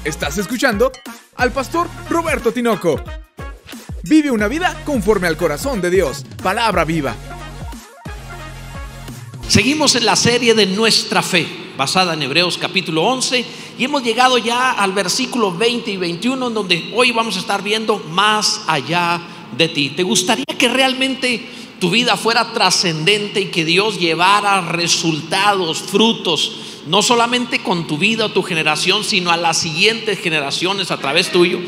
Estás escuchando al pastor Roberto Tinoco. Vive una vida conforme al corazón de Dios. Palabra viva. Seguimos en la serie de nuestra fe, basada en Hebreos capítulo 11, y hemos llegado ya al versículo 20 y 21, en donde hoy vamos a estar viendo más allá de ti. ¿Te gustaría que realmente tu vida fuera trascendente y que Dios llevara resultados, frutos, no solamente con tu vida o tu generación, sino a las siguientes generaciones a través tuyo?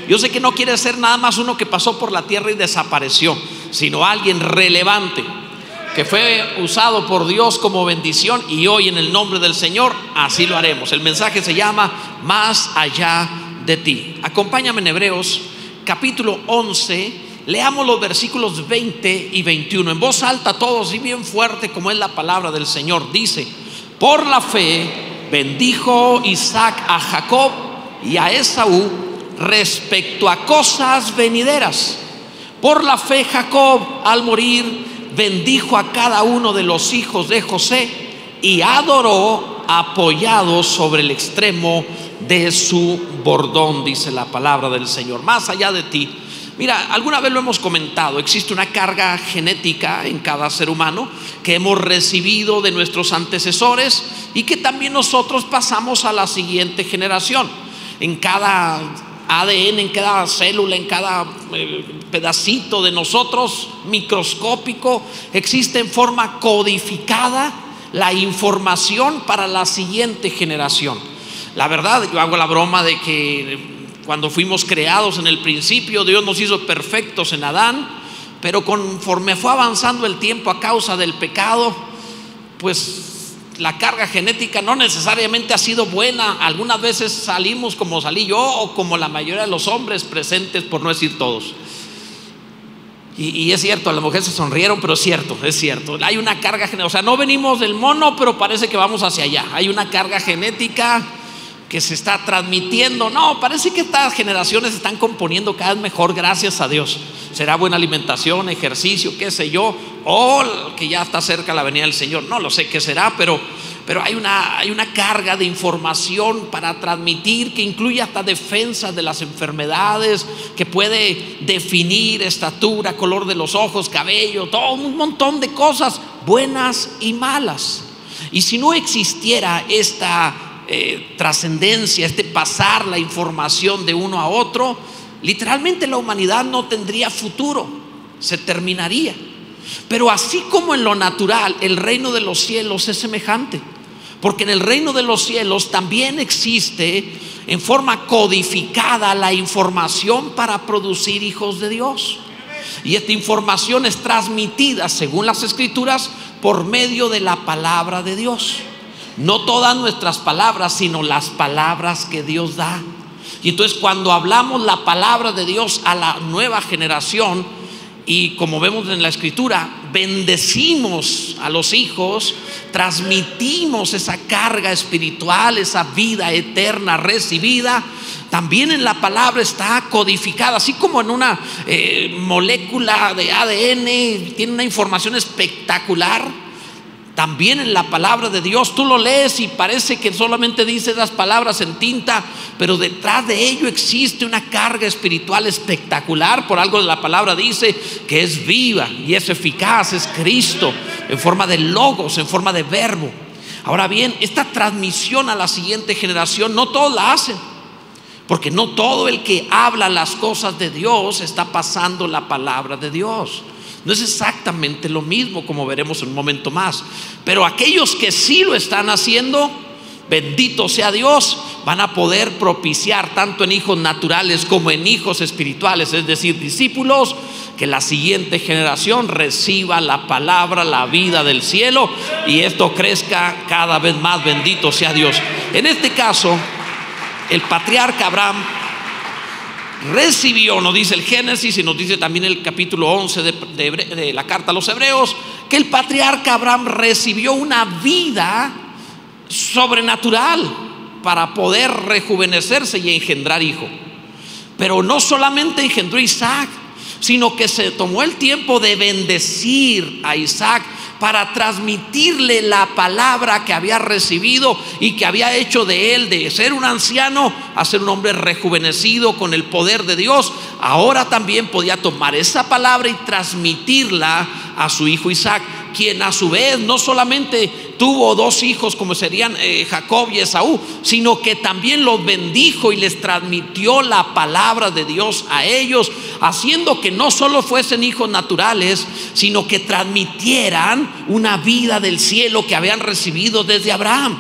Yo sé que no quieres ser nada más uno que pasó por la tierra y desapareció, sino alguien relevante que fue usado por Dios como bendición, y hoy en el nombre del Señor así lo haremos. El mensaje se llama Más allá de ti. Acompáñame en Hebreos capítulo 11, leamos los versículos 20 y 21 en voz alta todos y bien fuerte, como es la palabra del Señor. Dice: por la fe bendijo Isaac a Jacob y a Esaú respecto a cosas venideras. Por la fe Jacob, al morir, bendijo a cada uno de los hijos de José y adoró apoyado sobre el extremo de su bordón, dice la palabra del Señor. Más allá de ti. Mira, alguna vez lo hemos comentado, existe una carga genética en cada ser humano que hemos recibido de nuestros antecesores y que también nosotros pasamos a la siguiente generación. En cada ADN, en cada célula, en cada pedacito de nosotros microscópico, existe en forma codificada la información para la siguiente generación. La verdad, yo hago la broma de que cuando fuimos creados en el principio, Dios nos hizo perfectos en Adán, pero conforme fue avanzando el tiempo a causa del pecado, pues la carga genética no necesariamente ha sido buena. Algunas veces salimos como salí yo o como la mayoría de los hombres presentes, por no decir todos. Y es cierto, a las mujeres se sonrieron, pero es cierto. Hay una carga genética, o sea, no venimos del mono, pero parece que vamos hacia allá. Hay una carga genética que se está transmitiendo. No, parece que estas generaciones se están componiendo cada vez mejor, gracias a Dios. Será buena alimentación, ejercicio, qué sé yo, o que ya está cerca la venida del Señor, no lo sé qué será, pero hay una carga de información para transmitir que incluye hasta defensas de las enfermedades, que puede definir estatura, color de los ojos, cabello, todo un montón de cosas buenas y malas. Y si no existiera esta trascendencia, pasar la información de uno a otro, literalmente la humanidad no tendría futuro, se terminaría. Pero así como en lo natural, el reino de los cielos es semejante, porque en el reino de los cielos también existe en forma codificada la información para producir hijos de Dios. Y esta información es transmitida, según las Escrituras, por medio de la palabra de Dios. No todas nuestras palabras, sino las palabras que Dios da. Y entonces cuando hablamos la palabra de Dios a la nueva generación, y como vemos en la Escritura, bendecimos a los hijos, transmitimos esa carga espiritual, esa vida eterna recibida, también en la palabra está codificada, así como en una molécula de ADN tiene una información espectacular. También en la palabra de Dios tú lo lees y parece que solamente dice las palabras en tinta, pero detrás de ello existe una carga espiritual espectacular. Por algo la palabra dice que es viva y es eficaz, es Cristo en forma de logos, en forma de verbo. Ahora bien, esta transmisión a la siguiente generación no todos la hacen, porque no todo el que habla las cosas de Dios está pasando la palabra de Dios. No es exactamente lo mismo, como veremos en un momento más. Pero aquellos que sí lo están haciendo, bendito sea Dios, van a poder propiciar tanto en hijos naturales como en hijos espirituales, es decir, discípulos, que la siguiente generación reciba la palabra, la vida del cielo, y esto crezca cada vez más. Bendito sea Dios. En este caso, el patriarca Abraham recibió, nos dice el Génesis y nos dice también el capítulo 11 de la carta a los Hebreos, que el patriarca Abraham recibió una vida sobrenatural para poder rejuvenecerse y engendrar hijo. Pero no solamente engendró Isaac, sino que se tomó el tiempo de bendecir a Isaac para transmitirle la palabra que había recibido y que había hecho de él, de ser un anciano a ser un hombre rejuvenecido con el poder de Dios. Ahora también podía tomar esa palabra y transmitirla a su hijo Isaac, quien a su vez no solamente tuvo dos hijos como serían Jacob y Esaú, sino que también los bendijo y les transmitió la palabra de Dios a ellos, haciendo que no solo fuesen hijos naturales, sino que transmitieran una vida del cielo que habían recibido desde Abraham.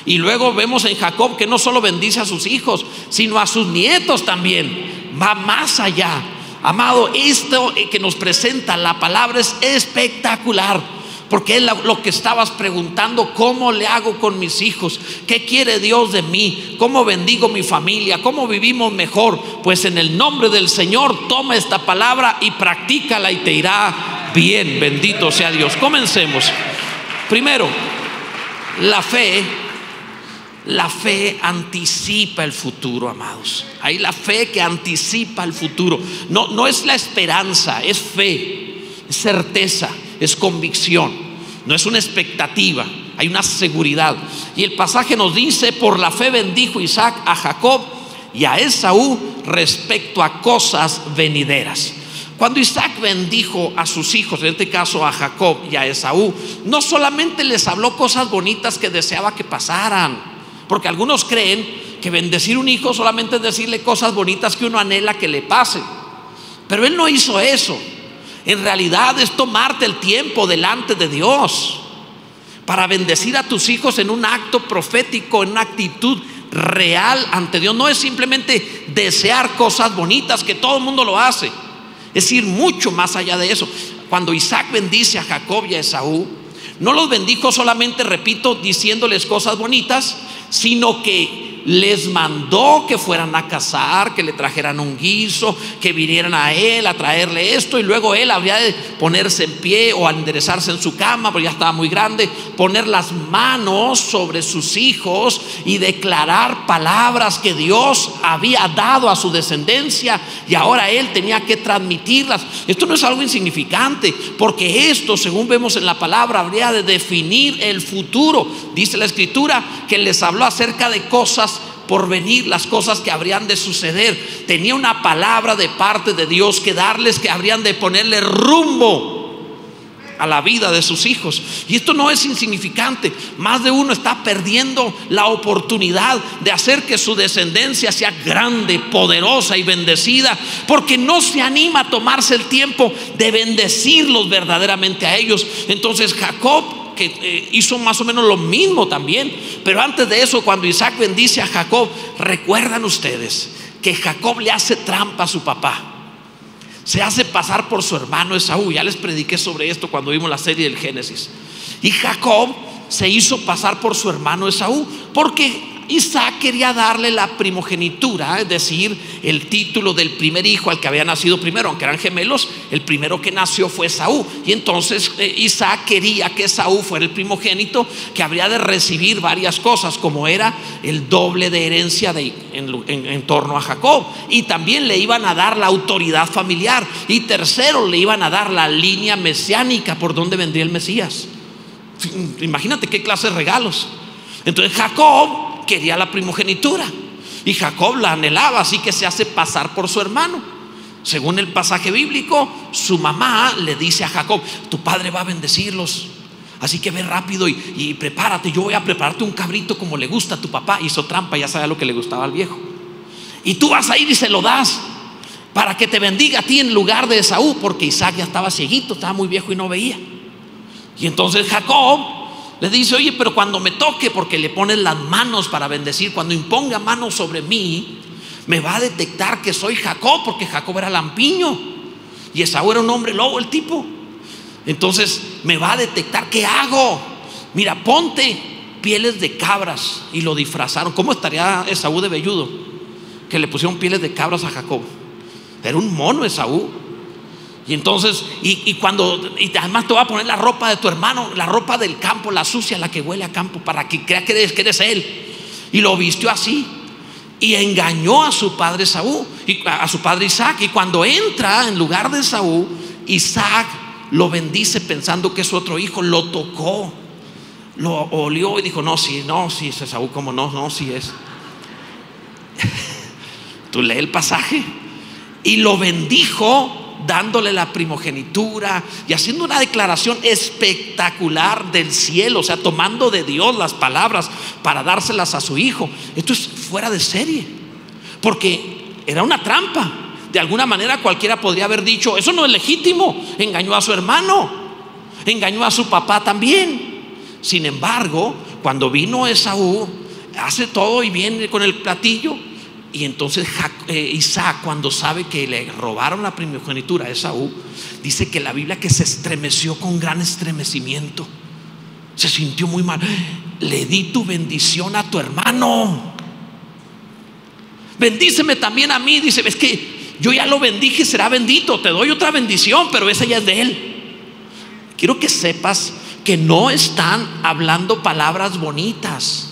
Y luego vemos en Jacob que no solo bendice a sus hijos, sino a sus nietos también. Va más allá. Amado, esto que nos presenta la palabra es espectacular. Porque es lo que estabas preguntando: ¿cómo le hago con mis hijos? ¿Qué quiere Dios de mí? ¿Cómo bendigo mi familia? ¿Cómo vivimos mejor? Pues en el nombre del Señor, toma esta palabra y practícala y te irá bien. Bendito sea Dios. Comencemos. Primero, la fe anticipa el futuro, amados. Hay la fe que anticipa el futuro. No es la esperanza, es fe, es certeza, es convicción, no es una expectativa, hay una seguridad. Y el pasaje nos dice: por la fe bendijo Isaac a Jacob y a Esaú respecto a cosas venideras. Cuando Isaac bendijo a sus hijos, en este caso a Jacob y a Esaú, no solamente les habló cosas bonitas que deseaba que pasaran, porque algunos creen que bendecir un hijo solamente es decirle cosas bonitas que uno anhela que le pasen. Pero él no hizo eso. En realidad es tomarte el tiempo delante de Dios para bendecir a tus hijos en un acto profético, en una actitud real ante Dios. No es simplemente desear cosas bonitas, que todo el mundo lo hace. Es ir mucho más allá de eso. Cuando Isaac bendice a Jacob y a Esaú, no los bendijo solamente, repito, diciéndoles cosas bonitas, sino que les mandó que fueran a cazar, que le trajeran un guiso, que vinieran a él a traerle esto, y luego él habría de ponerse en pie o a enderezarse en su cama, porque ya estaba muy grande, poner las manos sobre sus hijos y declarar palabras que Dios había dado a su descendencia, y ahora él tenía que transmitirlas. Esto no es algo insignificante, porque esto, según vemos en la palabra, habría de definir el futuro. Dice la Escritura que les habló acerca de cosas por venir, las cosas que habrían de suceder. Tenía una palabra de parte de Dios que darles, que habrían de ponerle rumbo a la vida de sus hijos. Y esto no es insignificante. Más de uno está perdiendo la oportunidad de hacer que su descendencia sea grande, poderosa y bendecida, porque no se anima a tomarse el tiempo de bendecirlos verdaderamente a ellos. Entonces Jacob, que hizo más o menos lo mismo también. Pero antes de eso, cuando Isaac bendice a Jacob, recuerdan ustedes que Jacob le hace trampa a su papá. Se hace pasar por su hermano Esaú. Ya les prediqué sobre esto cuando vimos la serie del Génesis. Y Jacob se hizo pasar por su hermano Esaú, porque Isaac quería darle la primogenitura, es decir, el título del primer hijo al que había nacido primero. Aunque eran gemelos, el primero que nació fue Esaú. Y entonces Isaac quería que Esaú fuera el primogénito, que habría de recibir varias cosas, como era el doble de herencia en torno a Jacob. Y también le iban a dar la autoridad familiar. Y tercero, le iban a dar la línea mesiánica por donde vendría el Mesías. Imagínate qué clase de regalos. Entonces Jacob quería la primogenitura y Jacob la anhelaba, así que se hace pasar por su hermano. Según el pasaje bíblico, su mamá le dice a Jacob: tu padre va a bendecirlos, así que ve rápido y prepárate. Yo voy a prepararte un cabrito como le gusta a tu papá. Hizo trampa, ya sabía lo que le gustaba al viejo. Y tú vas a ir y se lo das para que te bendiga a ti en lugar de Esaú, porque Isaac ya estaba cieguito, estaba muy viejo y no veía. Y entonces Jacob le dice: oye, pero cuando me toque, porque le pones las manos para bendecir, cuando imponga manos sobre mí, me va a detectar que soy Jacob, porque Jacob era lampiño y Esaú era un hombre lobo, el tipo. Entonces me va a detectar. ¿Qué hago? Mira, ponte pieles de cabras. Y lo disfrazaron. ¿Cómo estaría Esaú de velludo? Que le pusieron pieles de cabras a Jacob. Era un mono Esaú. Y entonces, y además te va a poner la ropa de tu hermano, la ropa del campo, la sucia, la que huele a campo, para que crea que eres él. Y lo vistió así. Y engañó a su padre Esaú, a su padre Isaac. Y cuando entra en lugar de Esaú, Isaac lo bendice pensando que es su otro hijo, lo tocó, lo olió y dijo: no, sí es Esaú, como no, sí es. Tú lee el pasaje. Y lo bendijo dándole la primogenitura y haciendo una declaración espectacular del cielo, o sea, tomando de Dios las palabras para dárselas a su hijo. Esto es fuera de serie, porque era una trampa. De alguna manera cualquiera podría haber dicho: eso no es legítimo, engañó a su hermano, engañó a su papá también. Sin embargo, cuando vino Esaú, hace todo y viene con el platillo. Y entonces Isaac, cuando sabe que le robaron la primogenitura a Esaú, dice que la Biblia que se estremeció con gran estremecimiento, se sintió muy mal. Le di tu bendición a tu hermano, bendíceme también a mí. Dice: es que yo ya lo bendije, será bendito, te doy otra bendición, pero esa ya es de él. Quiero que sepas que no están hablando palabras bonitas.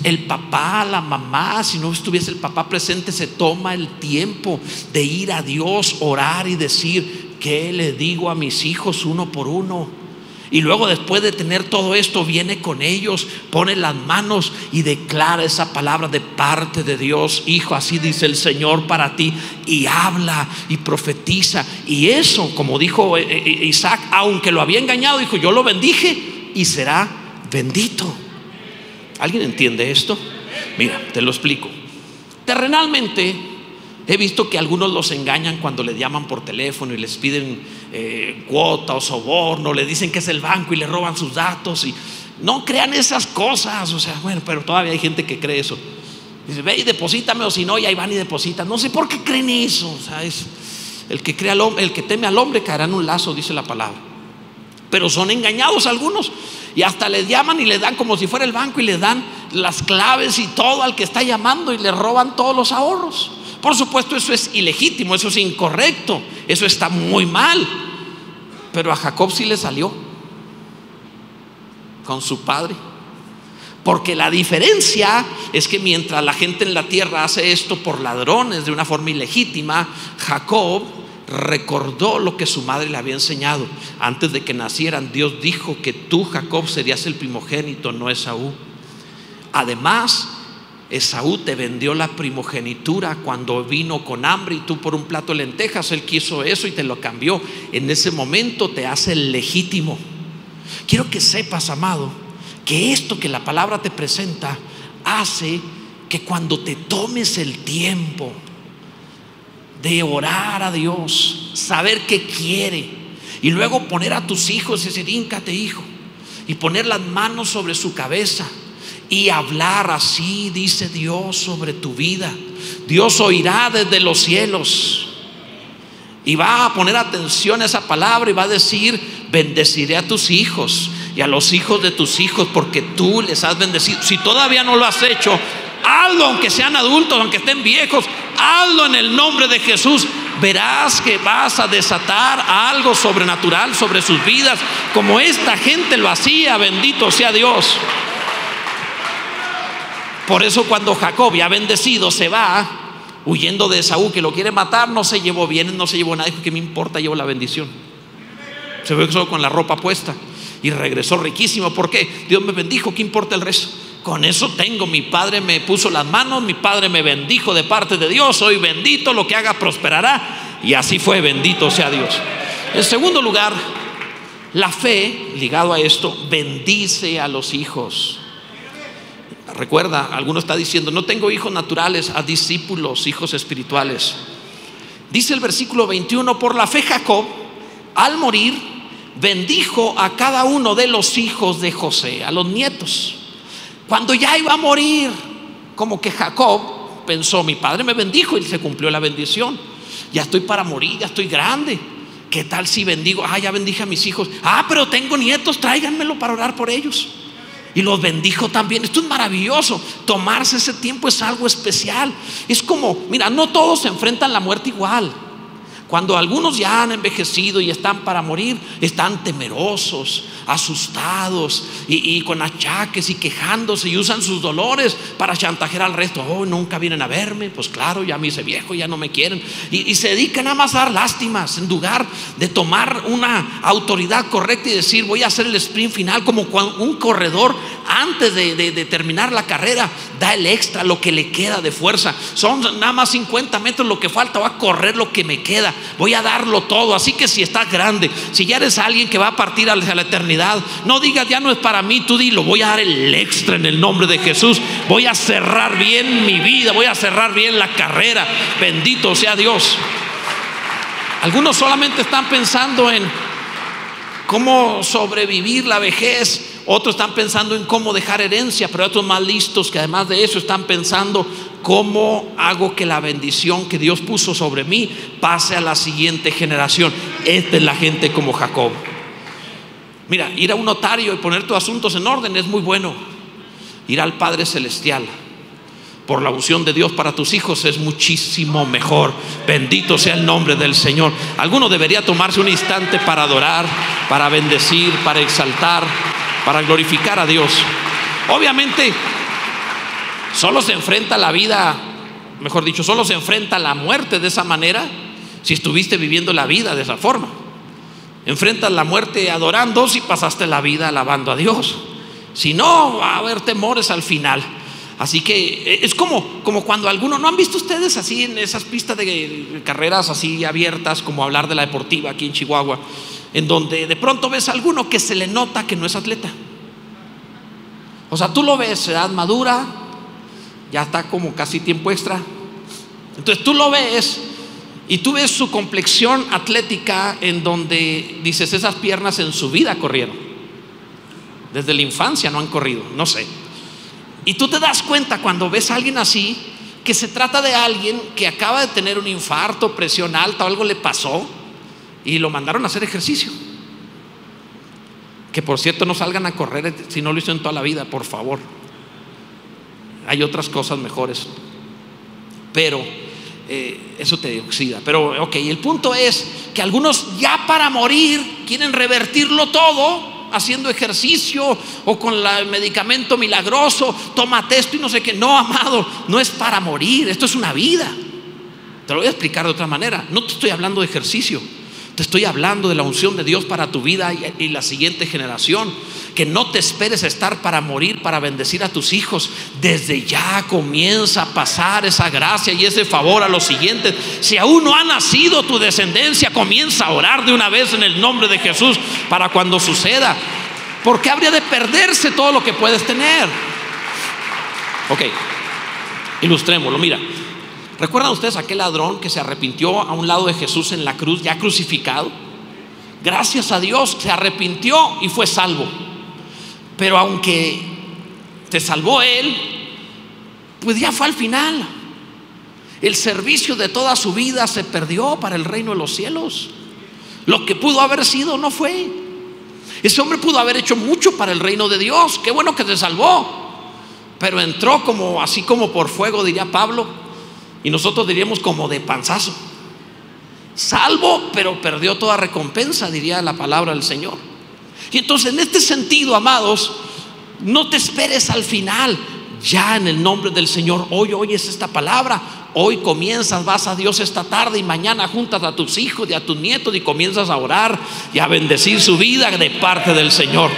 El papá, la mamá, si no estuviese el papá presente, se toma el tiempo de ir a Dios, orar y decir: ¿qué le digo a mis hijos uno por uno? Y luego, después de tener todo esto, viene con ellos, pone las manos y declara esa palabra de parte de Dios: hijo, así dice el Señor para ti. Y habla y profetiza. Y eso, como dijo Isaac, aunque lo había engañado, dijo: yo lo bendije y será bendito. ¿Alguien entiende esto? Mira, te lo explico. Terrenalmente he visto que algunos los engañan cuando les llaman por teléfono y les piden cuota o soborno, le dicen que es el banco y le roban sus datos. Y no crean esas cosas. O sea, bueno, pero todavía hay gente que cree eso. Dice: ve y deposítame, o si no, y ahí van y depositan. No sé por qué creen eso. O sea, es el que cree al hombre, el que teme al hombre caerá en un lazo, dice la palabra. Pero son engañados algunos, y hasta les llaman y le dan como si fuera el banco, y le dan las claves y todo al que está llamando, y le roban todos los ahorros. Por supuesto, eso es ilegítimo, eso es incorrecto, eso está muy mal. Pero a Jacob sí le salió con su padre, porque la diferencia es que mientras la gente en la tierra hace esto por ladrones de una forma ilegítima, Jacob recordó lo que su madre le había enseñado. Antes de que nacieran, Dios dijo que tú, Jacob, serías el primogénito, no Esaú. Además, Esaú te vendió la primogenitura cuando vino con hambre, y tú por un plato de lentejas, él quiso eso y te lo cambió. En ese momento te hace legítimo. Quiero que sepas, amado, que esto que la palabra te presenta hace que cuando te tomes el tiempo de orar a Dios, saber qué quiere, y luego poner a tus hijos y decir: híncate, hijo, y poner las manos sobre su cabeza y hablar: así dice Dios sobre tu vida. Dios oirá desde los cielos y va a poner atención a esa palabra y va a decir: bendeciré a tus hijos y a los hijos de tus hijos, porque tú les has bendecido. Si todavía no lo has hecho, hazlo, aunque sean adultos, aunque estén viejos, hazlo en el nombre de Jesús. Verás que vas a desatar algo sobrenatural sobre sus vidas, como esta gente lo hacía. Bendito sea Dios. Por eso, cuando Jacob, ya bendecido, se va huyendo de Esaú, que lo quiere matar, no se llevó bienes, no se llevó nada. Dijo: ¿qué me importa? Llevo la bendición. Se fue solo con la ropa puesta y regresó riquísimo. ¿Por qué? Dios me bendijo, ¿qué importa el resto? Con eso tengo. Mi padre me puso las manos, mi padre me bendijo de parte de Dios, soy bendito, lo que haga prosperará. Y así fue, bendito sea Dios. En segundo lugar, la fe, ligado a esto, bendice a los hijos. Recuerda, alguno está diciendo: no tengo hijos naturales. A discípulos, hijos espirituales. Dice el versículo 21: por la fe Jacob, al morir, bendijo a cada uno de los hijos de José, a los nietos. Cuando ya iba a morir, como que Jacob pensó: mi padre me bendijo y se cumplió la bendición. Ya estoy para morir, ya estoy grande. ¿Qué tal si bendigo? Ya bendije a mis hijos. Pero tengo nietos, tráiganmelo para orar por ellos. Y los bendijo también. Esto es maravilloso. Tomarse ese tiempo es algo especial. Es como, mira, no todos se enfrentan la muerte igual. Cuando algunos ya han envejecido y están para morir, están temerosos, asustados y con achaques y quejándose, y usan sus dolores para chantajear al resto. Oh, nunca vienen a verme, pues claro, ya me hice viejo, ya no me quieren. Y se dedican nada más a dar lástimas en lugar de tomar una autoridad correcta y decir: voy a hacer el sprint final, como cuando un corredor antes de terminar la carrera da el extra, lo que le queda de fuerza. Son nada más 50 metros lo que falta, voy a correr lo que me queda, voy a darlo todo. Así que si estás grande, si ya eres alguien que va a partir hacia la eternidad, no digas: ya no es para mí. Tú dilo: voy a dar el extra en el nombre de Jesús, voy a cerrar bien mi vida, voy a cerrar bien la carrera. Bendito sea Dios. Algunos solamente están pensando en cómo sobrevivir la vejez, otros están pensando en cómo dejar herencia, pero otros más listos que además de eso están pensando: ¿cómo hago que la bendición que Dios puso sobre mí pase a la siguiente generación? Esta es la gente como Jacob. Mira, ir a un notario y poner tus asuntos en orden es muy bueno. Ir al Padre Celestial por la unción de Dios para tus hijos es muchísimo mejor. Bendito sea el nombre del Señor. Alguno debería tomarse un instante para adorar, para bendecir, para exaltar, para glorificar a Dios. Obviamente solo se enfrenta la vida, mejor dicho, solo se enfrenta la muerte de esa manera si estuviste viviendo la vida de esa forma. Enfrentas la muerte adorando si pasaste la vida alabando a Dios. Si no, va a haber temores al final. Así que es como cuando algunos, ¿no han visto ustedes así en esas pistas de carreras así abiertas, como hablar de la deportiva aquí en Chihuahua, en donde de pronto ves a alguno que se le nota que no es atleta? O sea, tú lo ves, edad madura, ya está como casi tiempo extra. Entonces tú lo ves y tú ves su complexión atlética, en donde dices: esas piernas en su vida corrieron, desde la infancia no han corrido, no sé. Y tú te das cuenta cuando ves a alguien así, que se trata de alguien que acaba de tener un infarto, presión alta, o algo le pasó y lo mandaron a hacer ejercicio. Que por cierto, no salgan a correr si no lo hicieron toda la vida, por favor. Hay otras cosas mejores, pero eso te oxida. Pero ok, el punto es que algunos ya para morir quieren revertirlo todo haciendo ejercicio o con el medicamento milagroso, tómate esto y no sé qué. No, amado, no es para morir, esto es una vida. Te lo voy a explicar de otra manera. No te estoy hablando de ejercicio, te estoy hablando de la unción de Dios para tu vida y la siguiente generación. Que no te esperes estar para morir para bendecir a tus hijos. Desde ya comienza a pasar esa gracia y ese favor a los siguientes. Si aún no ha nacido tu descendencia, comienza a orar de una vez en el nombre de Jesús para cuando suceda. ¿Por qué habría de perderse todo lo que puedes tener? Ok, ilustrémoslo. Mira, ¿recuerdan ustedes aquel ladrón que se arrepintió a un lado de Jesús en la cruz, ya crucificado? Gracias a Dios se arrepintió y fue salvo. Pero aunque te salvó él, pues ya fue al final. El servicio de toda su vida se perdió para el reino de los cielos. Lo que pudo haber sido no fue. Ese hombre pudo haber hecho mucho para el reino de Dios. Qué bueno que se salvó, pero entró como así como por fuego, diría Pablo, y nosotros diríamos como de panzazo. Salvo, pero perdió toda recompensa, diría la palabra del Señor. Y entonces, en este sentido, amados, no te esperes al final. Ya en el nombre del Señor, hoy oyes esta palabra, hoy comienzas, vas a Dios esta tarde y mañana juntas a tus hijos y a tus nietos y comienzas a orar y a bendecir su vida de parte del Señor.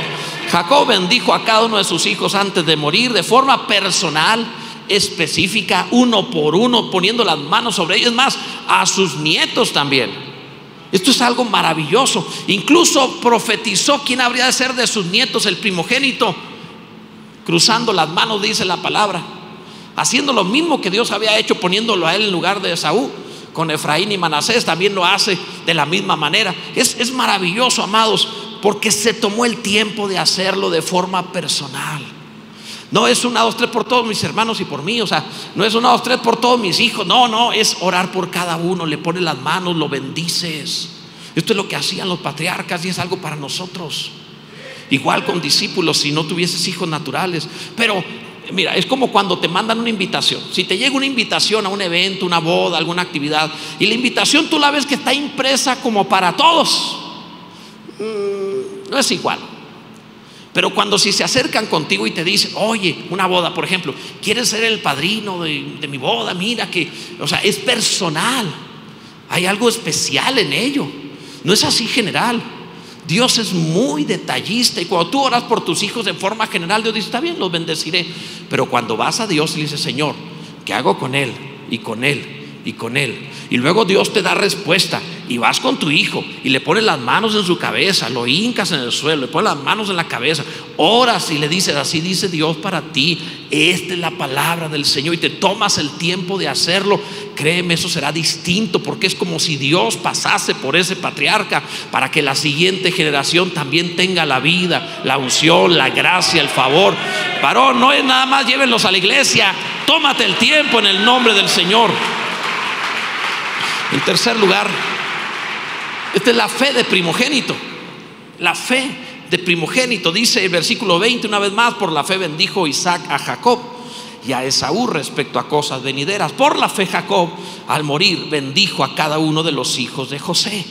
Jacob bendijo a cada uno de sus hijos antes de morir de forma personal, específica, uno por uno, poniendo las manos sobre ellos, más a sus nietos también. Esto es algo maravilloso. Incluso profetizó quién habría de ser de sus nietos el primogénito, cruzando las manos, dice la palabra, haciendo lo mismo que Dios había hecho, poniéndolo a él en lugar de Esaú. Con Efraín y Manasés también lo hace de la misma manera. Es maravilloso, amados, porque se tomó el tiempo de hacerlo de forma personal. No es 1, 2, 3 por todos mis hermanos y por mí. O sea, no es 1, 2, 3 por todos mis hijos. No, es orar por cada uno. Le pones las manos, lo bendices. Esto es lo que hacían los patriarcas y es algo para nosotros. Igual con discípulos, si no tuvieses hijos naturales. Pero Mira, es como cuando te mandan una invitación. Si te llega una invitación a un evento, una boda, alguna actividad, y la invitación tú la ves que está impresa como para todos, no es igual. Pero cuando si se acercan contigo y te dicen, oye, una boda, por ejemplo, ¿quieres ser el padrino de mi boda? Mira que, o sea, es personal, hay algo especial en ello. No es así general. Dios es muy detallista, y cuando tú oras por tus hijos en forma general, Dios dice, está bien, los bendeciré. Pero cuando vas a Dios y le dices, Señor, ¿qué hago con él? Y con él, y con él. Y luego Dios te da respuesta, y vas con tu hijo y le pones las manos en su cabeza, lo hincas en el suelo, le pones las manos en la cabeza, oras y le dices, así dice Dios para ti, esta es la palabra del Señor, y te tomas el tiempo de hacerlo. Créeme, eso será distinto, porque es como si Dios pasase por ese patriarca para que la siguiente generación también tenga la vida, la unción, la gracia, el favor. Varón, no es nada más llévenlos a la iglesia, tómate el tiempo en el nombre del Señor. En tercer lugar, esta es la fe de primogénito. La fe de primogénito, dice el versículo 20 una vez más, por la fe bendijo Isaac a Jacob y a Esaú respecto a cosas venideras. Por la fe Jacob, al morir, bendijo a cada uno de los hijos de José.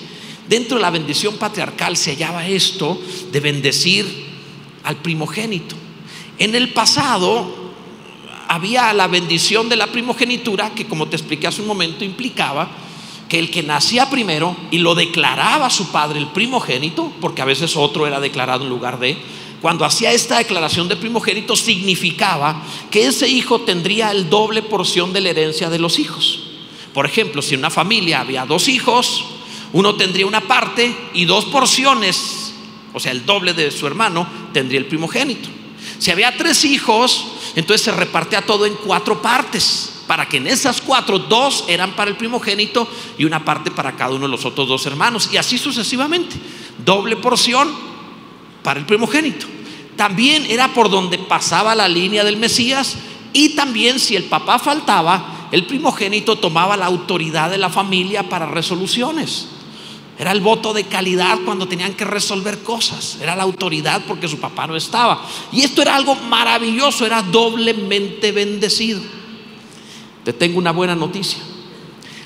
Dentro de la bendición patriarcal se hallaba esto de bendecir al primogénito. En el pasado había la bendición de la primogenitura, que como te expliqué hace un momento, implicaba que el que nacía primero y lo declaraba su padre el primogénito, porque a veces otro era declarado en lugar de, cuando hacía esta declaración de primogénito, significaba que ese hijo tendría el doble porción de la herencia de los hijos. Por ejemplo, si en una familia había 2 hijos, uno tendría una parte y 2 porciones, o sea, el doble de su hermano tendría el primogénito. Si había 3 hijos, entonces se repartía todo en 4 partes, para que en esas 4, 2 eran para el primogénito y una parte para cada uno de los otros 2 hermanos, y así sucesivamente, doble porción para el primogénito. También era por donde pasaba la línea del Mesías, y también si el papá faltaba, el primogénito tomaba la autoridad de la familia para resoluciones. Era el voto de calidad cuando tenían que resolver cosas, era la autoridad porque su papá no estaba. Y esto era algo maravilloso, era doblemente bendecido. Te tengo una buena noticia.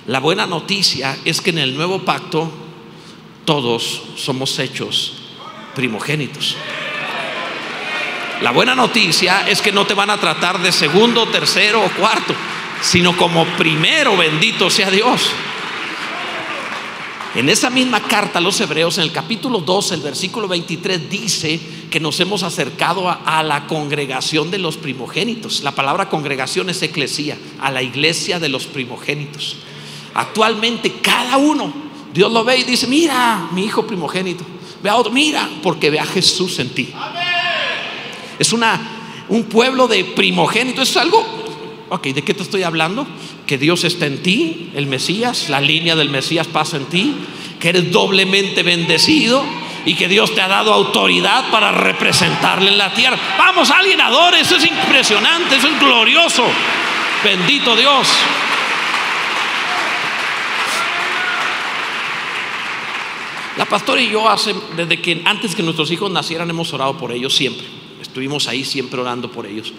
La buena noticia es que en el nuevo pacto todos somos hechos primogénitos. La buena noticia es que no te van a tratar de segundo, tercero o cuarto, sino como primero. Bendito sea Dios. En esa misma carta a los Hebreos, en el capítulo 12, el versículo 23, dice que nos hemos acercado a la congregación de los primogénitos. La palabra congregación es eclesía, a la iglesia de los primogénitos. Actualmente cada uno, Dios lo ve y dice, mira, mi hijo primogénito. Ve a otro, mira, porque ve a Jesús en ti. Es un pueblo de primogénitos. Es algo, ok, ¿de qué te estoy hablando? Que Dios está en ti, el Mesías, la línea del Mesías pasa en ti, que eres doblemente bendecido y que Dios te ha dado autoridad para representarle en la tierra. Vamos, alguien adore, eso es impresionante, eso es glorioso. Bendito Dios. La pastora y yo desde que antes que nuestros hijos nacieran hemos orado por ellos siempre. Estuvimos ahí siempre orando por ellos.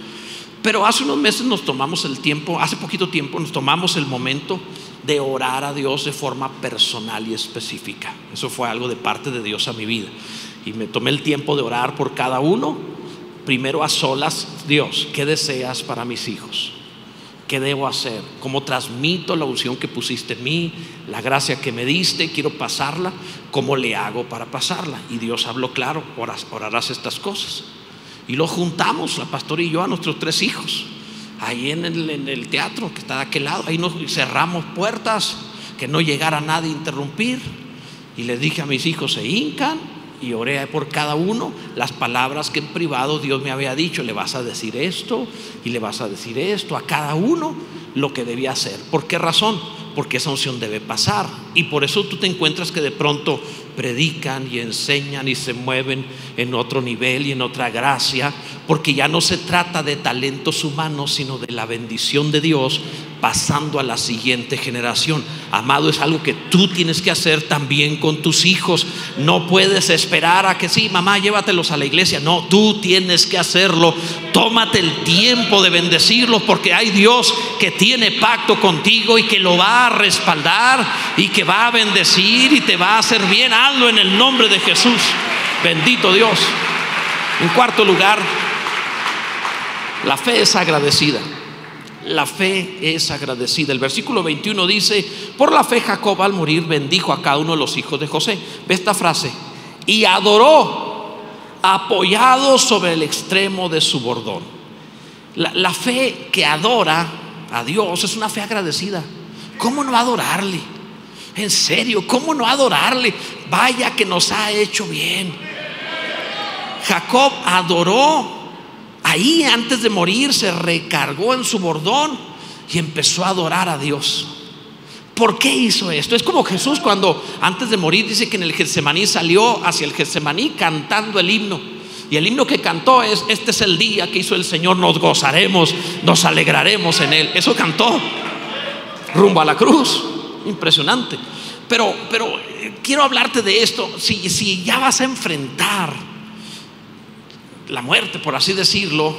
Pero hace unos meses nos tomamos el tiempo, hace poquito tiempo nos tomamos el momento de orar a Dios de forma personal y específica. Eso fue algo de parte de Dios a mi vida. Y me tomé el tiempo de orar por cada uno. Primero a solas, Dios, ¿qué deseas para mis hijos? ¿Qué debo hacer? ¿Cómo transmito la unción que pusiste en mí? La gracia que me diste, quiero pasarla. ¿Cómo le hago para pasarla? Y Dios habló claro, orarás estas cosas. Y lo juntamos, la pastora y yo, a nuestros 3 hijos, ahí en el teatro que está de aquel lado. Ahí nos cerramos puertas, que no llegara nadie a interrumpir. Y les dije a mis hijos, se hincan, y oré por cada uno las palabras que en privado Dios me había dicho. Le vas a decir esto y le vas a decir esto a cada uno, lo que debía hacer. ¿Por qué razón? Porque esa unción debe pasar. Y por eso tú te encuentras que de pronto predican y enseñan y se mueven en otro nivel y en otra gracia, porque ya no se trata de talentos humanos, sino de la bendición de Dios pasando a la siguiente generación. Amado, es algo que tú tienes que hacer también con tus hijos. No puedes esperar a que sí, mamá, llévatelos a la iglesia. No, tú tienes que hacerlo. Tómate el tiempo de bendecirlos, porque hay Dios que tiene pacto contigo y que lo va a respaldar y que va a bendecir y te va a hacer bien. Hazlo en el nombre de Jesús. Bendito Dios. En cuarto lugar, la fe es agradecida. La fe es agradecida. El versículo 21 dice: por la fe Jacob al morir bendijo a cada uno de los hijos de José. Ve esta frase: y adoró apoyado sobre el extremo de su bordón. La fe que adora a Dios es una fe agradecida. ¿Cómo no adorarle? En serio, ¿cómo no adorarle? Vaya que nos ha hecho bien. Jacob adoró. Ahí antes de morir se recargó en su bordón y empezó a adorar a Dios. ¿Por qué hizo esto? Es como Jesús cuando antes de morir dice que en el Getsemaní salió hacia el Getsemaní cantando el himno. Y el himno que cantó es: este es el día que hizo el Señor, nos gozaremos, nos alegraremos en él. Eso cantó rumbo a la cruz. Impresionante. Pero quiero hablarte de esto. Si ya vas a enfrentar la muerte, por así decirlo,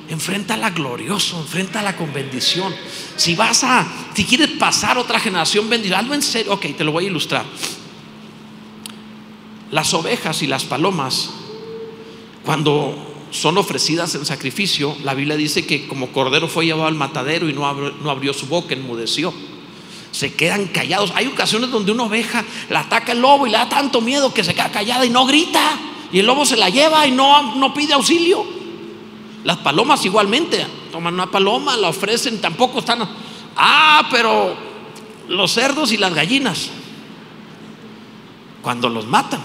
enfréntala glorioso, enfréntala con bendición. Si quieres pasar otra generación bendita, hazlo en serio. Ok, te lo voy a ilustrar. Las ovejas y las palomas, cuando son ofrecidas en sacrificio, la Biblia dice que como cordero fue llevado al matadero y no abrió su boca, enmudeció. Se quedan callados. Hay ocasiones donde una oveja la ataca el lobo y le da tanto miedo que se queda callada y no grita, y el lobo se la lleva y no pide auxilio. Las palomas igualmente, toman una paloma, la ofrecen, tampoco están. Pero los cerdos y las gallinas, cuando los matan.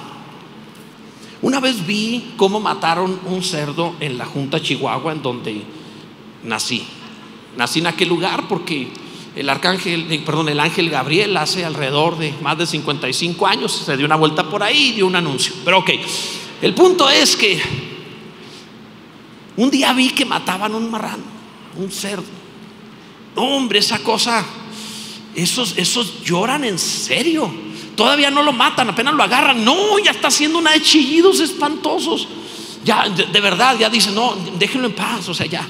Una vez vi cómo mataron un cerdo en la Junta Chihuahua, en donde nací en aquel lugar, porque el ángel Gabriel hace alrededor de más de 55 años se dio una vuelta por ahí y dio un anuncio. Pero ok, el punto es que un día vi que mataban un marrano, un cerdo. No, hombre, esa cosa, esos lloran en serio. Todavía no lo matan, apenas lo agarran. No, ya está haciendo una de chillidos espantosos. Ya, de verdad, ya dicen: no, déjenlo en paz. O sea, ya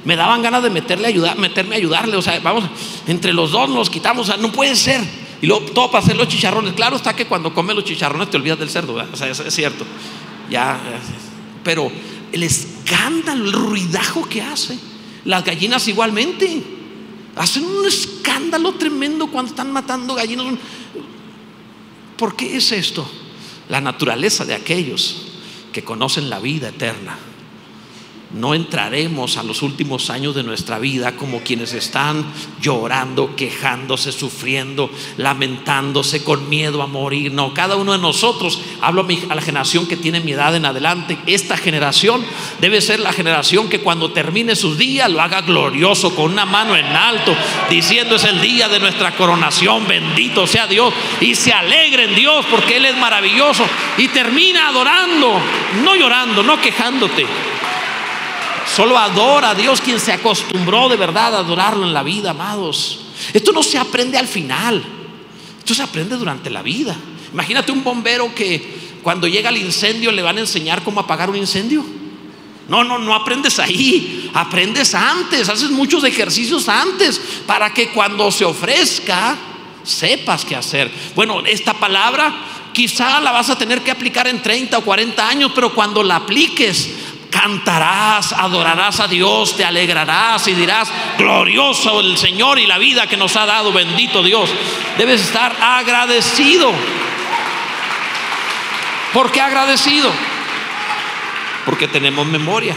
me daban ganas de meterme a ayudarle. O sea, vamos, entre los dos nos quitamos. O sea, no puede ser. Y luego todo para hacer los chicharrones. Claro está que cuando comes los chicharrones te olvidas del cerdo, ¿verdad? O sea, es cierto. Pero el escándalo, el ruidajo que hace. Las gallinas igualmente hacen un escándalo tremendo cuando están matando gallinas. ¿Por qué es esto? La naturaleza de aquellos que conocen la vida eterna. No entraremos a los últimos años de nuestra vida como quienes están llorando, quejándose, sufriendo, lamentándose, con miedo a morir. No, cada uno de nosotros, hablo a la generación que tiene mi edad en adelante, esta generación debe ser la generación que cuando termine sus días lo haga glorioso, con una mano en alto, diciendo: es el día de nuestra coronación, bendito sea Dios, y se alegre en Dios porque Él es maravilloso, y termina adorando, no llorando, no quejándote. Solo adora a Dios quien se acostumbró de verdad a adorarlo en la vida, amados. Esto no se aprende al final, esto se aprende durante la vida. Imagínate un bombero que cuando llega el incendio le van a enseñar cómo apagar un incendio. No aprendes ahí, aprendes antes, haces muchos ejercicios antes para que cuando se ofrezca sepas qué hacer. Bueno, esta palabra quizá la vas a tener que aplicar en 30 o 40 años, pero cuando la apliques, cantarás, adorarás a Dios, te alegrarás y dirás: glorioso el Señor y la vida que nos ha dado, bendito Dios. Debes estar agradecido. ¿Por qué agradecido? Porque tenemos memoria.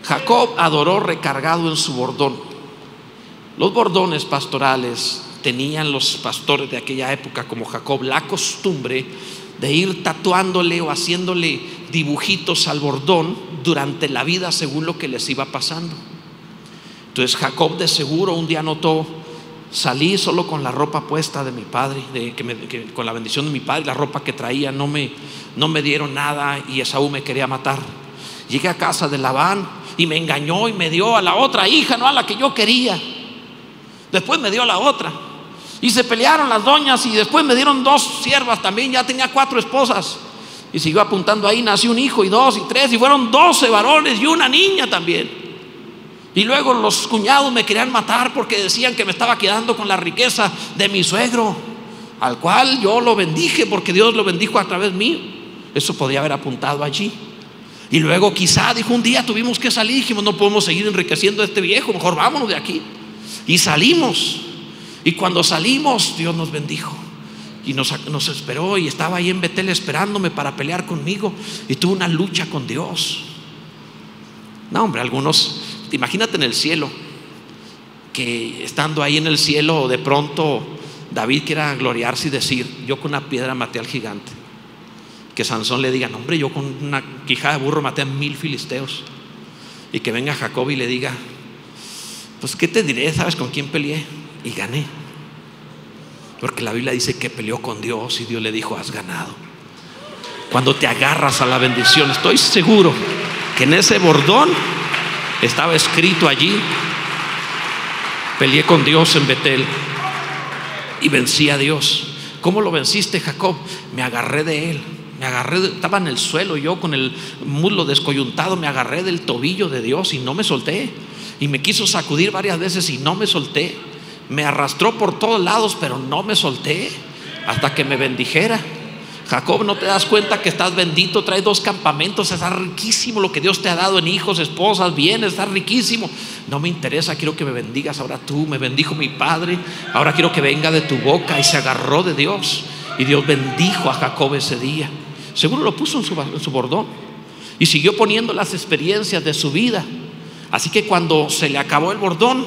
Jacob adoró recargado en su bordón. Los bordones pastorales tenían los pastores de aquella época, como Jacob, la costumbre de ir tatuándole o haciéndole dibujitos al bordón durante la vida según lo que les iba pasando. Entonces Jacob de seguro un día notó Salí solo con la ropa puesta de mi padre, con la bendición de mi padre, la ropa que traía. No me dieron nada y Esaú me quería matar. Llegué a casa de Labán y me engañó y me dio a la otra hija, no a la que yo quería. Después me dio a la otra y se pelearon las doñas y después me dieron 2 siervas también. Ya tenía 4 esposas y siguió apuntando ahí. Nació un hijo y 2 y 3 y fueron 12 varones y una niña también. Y luego los cuñados me querían matar porque decían que me estaba quedando con la riqueza de mi suegro, al cual yo lo bendije porque Dios lo bendijo a través mío. Eso podía haber apuntado allí. Y luego quizá dijo, un día tuvimos que salir, dijimos, no podemos seguir enriqueciendo a este viejo, mejor vámonos de aquí. Y salimos. Y cuando salimos, Dios nos bendijo y nos esperó, y estaba ahí en Betel esperándome para pelear conmigo, y tuve una lucha con Dios. No, hombre, algunos, imagínate en el cielo, que estando ahí en el cielo, de pronto David quiera gloriarse y decir, yo con una piedra maté al gigante. Que Sansón le diga, no, hombre, yo con una quijada de burro maté a 1000 filisteos. Y que venga Jacob y le diga, pues qué te diré, ¿sabes con quién peleé? Y gané. Porque la Biblia dice que peleó con Dios y Dios le dijo, has ganado. Cuando te agarras a la bendición, estoy seguro que en ese bordón estaba escrito allí, peleé con Dios en Betel y vencí a Dios. ¿Cómo lo venciste, Jacob? Me agarré de él. Estaba en el suelo yo con el muslo descoyuntado, me agarré del tobillo de Dios y no me solté. Y me quiso sacudir varias veces y no me solté. Me arrastró por todos lados, pero no me solté hasta que me bendijera. Jacob, ¿no te das cuenta que estás bendito? Traes 2 campamentos, está riquísimo lo que Dios te ha dado en hijos, esposas, bienes, está riquísimo. No me interesa, quiero que me bendigas ahora tú. Me bendijo mi padre, ahora quiero que venga de tu boca. Y se agarró de Dios y Dios bendijo a Jacob ese día. Seguro lo puso en su bordón y siguió poniendo las experiencias de su vida. Así que cuando se le acabó el bordón,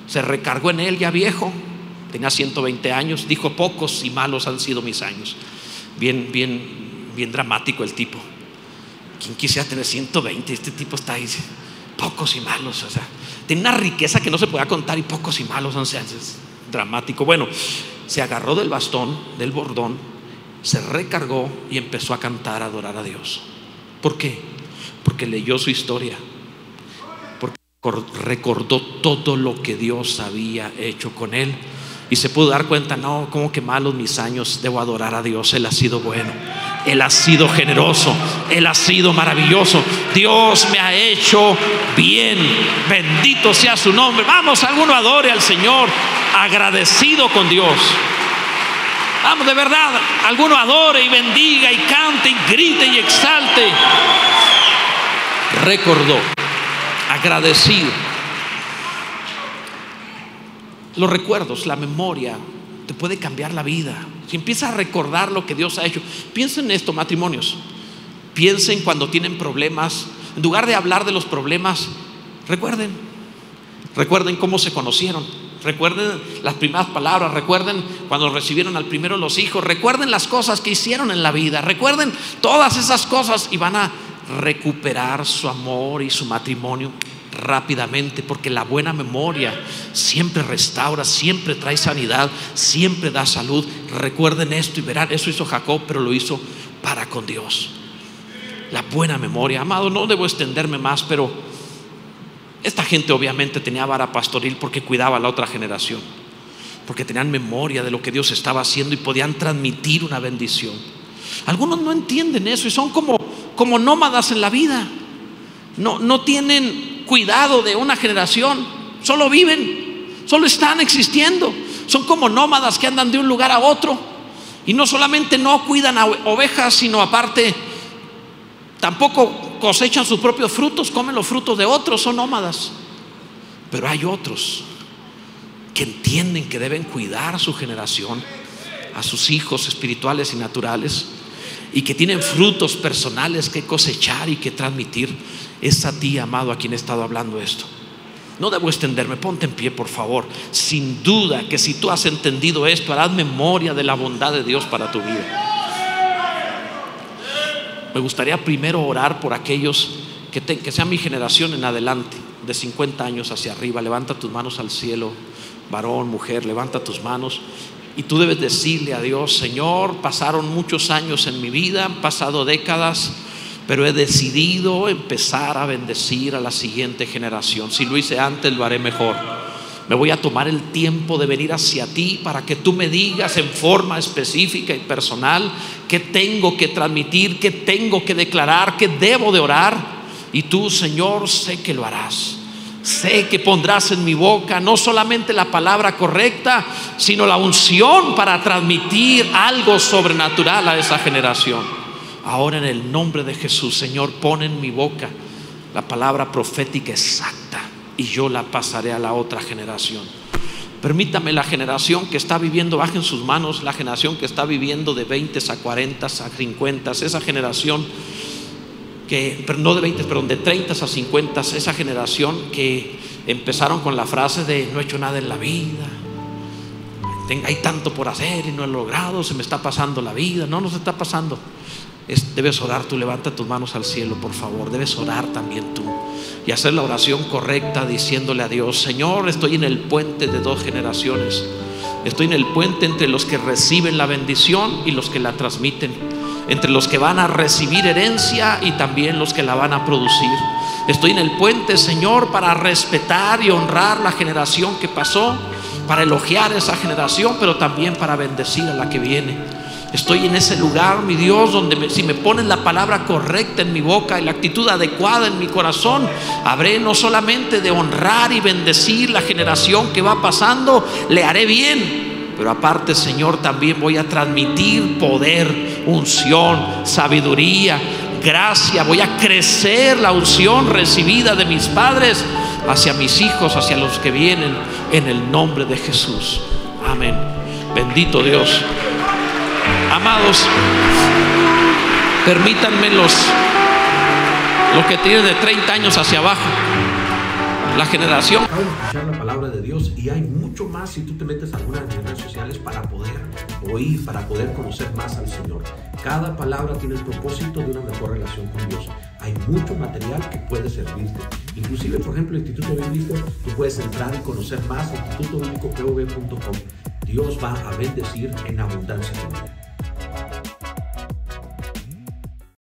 se recargó en él ya viejo, tenía 120 años. Dijo, pocos y malos han sido mis años. Bien dramático el tipo. ¿Quién quisiera tener 120? Este tipo está ahí, pocos y malos. O sea, tiene una riqueza que no se puede contar y pocos y malos han sido. Es dramático. Bueno, se agarró del bastón, del bordón, se recargó y empezó a cantar, a adorar a Dios. ¿Por qué? Porque leyó su historia, porque recordó todo lo que Dios había hecho con él y se pudo dar cuenta, no, como que malos mis años, debo adorar a Dios. Él ha sido bueno, Él ha sido generoso, Él ha sido maravilloso. Dios me ha hecho bien, bendito sea su nombre. Vamos, alguno adore al Señor, agradecido con Dios. Vamos, de verdad, alguno adore y bendiga y cante y grite y exalte. Recordó, agradecido. Los recuerdos, la memoria te puede cambiar la vida. Si empiezas a recordar lo que Dios ha hecho. Piensen en esto, matrimonios. Piensen cuando tienen problemas. En lugar de hablar de los problemas, recuerden cómo se conocieron. Recuerden las primeras palabras. Recuerden cuando recibieron al primero los hijos. Recuerden las cosas que hicieron en la vida. Recuerden todas esas cosas y van a recuperar su amor y su matrimonio rápidamente, porque la buena memoria siempre restaura, siempre trae sanidad, siempre da salud. Recuerden esto y verán, eso hizo Jacob, pero lo hizo para con Dios. La buena memoria, amado, no debo extenderme más, pero esta gente obviamente tenía vara pastoril porque cuidaba a la otra generación, porque tenían memoria de lo que Dios estaba haciendo y podían transmitir una bendición. Algunos no entienden eso y son como nómadas en la vida. No tienen cuidado de una generación, solo viven, solo están existiendo. Son como nómadas que andan de un lugar a otro y no solamente no cuidan a ovejas, sino aparte tampoco cosechan sus propios frutos, comen los frutos de otros, son nómadas. Pero hay otros que entienden que deben cuidar a su generación, a sus hijos espirituales y naturales, y que tienen frutos personales que cosechar y que transmitir. Es a ti, amado, a quien he estado hablando esto. No debo extenderme, ponte en pie, por favor. Sin duda que si tú has entendido esto, harás memoria de la bondad de Dios para tu vida. Me gustaría primero orar por aquellos que sean mi generación en adelante, de 50 años hacia arriba. Levanta tus manos al cielo, varón, mujer, levanta tus manos. Y tú debes decirle a Dios: Señor, pasaron muchos años en mi vida, han pasado décadas, pero he decidido empezar a bendecir a la siguiente generación. Si lo hice antes, lo haré mejor. Me voy a tomar el tiempo de venir hacia ti para que tú me digas en forma específica y personal qué tengo que transmitir, qué tengo que declarar, qué debo de orar. Y tú, Señor, sé que lo harás. Sé que pondrás en mi boca no solamente la palabra correcta, sino la unción para transmitir algo sobrenatural a esa generación. Ahora, en el nombre de Jesús, Señor, pon en mi boca la palabra profética exacta y yo la pasaré a la otra generación. Permítame, la generación que está viviendo, bajen sus manos, la generación que está viviendo de 20 a 40 a 50, esa generación que, pero no de 20, perdón, de 30 a 50, esa generación que empezaron con la frase de no he hecho nada en la vida, hay tanto por hacer y no he logrado, se me está pasando la vida. No nos está pasando. Debes orar tú, levanta tus manos al cielo, por favor. Debes orar también tú y hacer la oración correcta, diciéndole a Dios: Señor, estoy en el puente de dos generaciones. Estoy en el puente entre los que reciben la bendición y los que la transmiten, entre los que van a recibir herencia y también los que la van a producir. Estoy en el puente, Señor, para respetar y honrar la generación que pasó, para elogiar esa generación, pero también para bendecir a la que viene. Estoy en ese lugar, mi Dios, donde si me pones la palabra correcta en mi boca y la actitud adecuada en mi corazón, habré no solamente de honrar y bendecir la generación que va pasando, le haré bien, pero aparte, Señor, también voy a transmitir poder, unción, sabiduría, gracia. Voy a crecer la unción recibida de mis padres hacia mis hijos, hacia los que vienen, en el nombre de Jesús. Amén. Bendito Dios. Amados, permítanme los que tienen de 30 años hacia abajo, la generación. Acabo de escuchar la palabra de Dios y hay mucho más si tú te metes a algunas de mis redes sociales para poder oír, para poder conocer más al Señor. Cada palabra tiene el propósito de una mejor relación con Dios. Hay mucho material que puede servirte. Inclusive, por ejemplo, el Instituto Bíblico, tú puedes entrar y conocer más en institutobiblicopov.com. Dios va a bendecir en abundancia tu vida.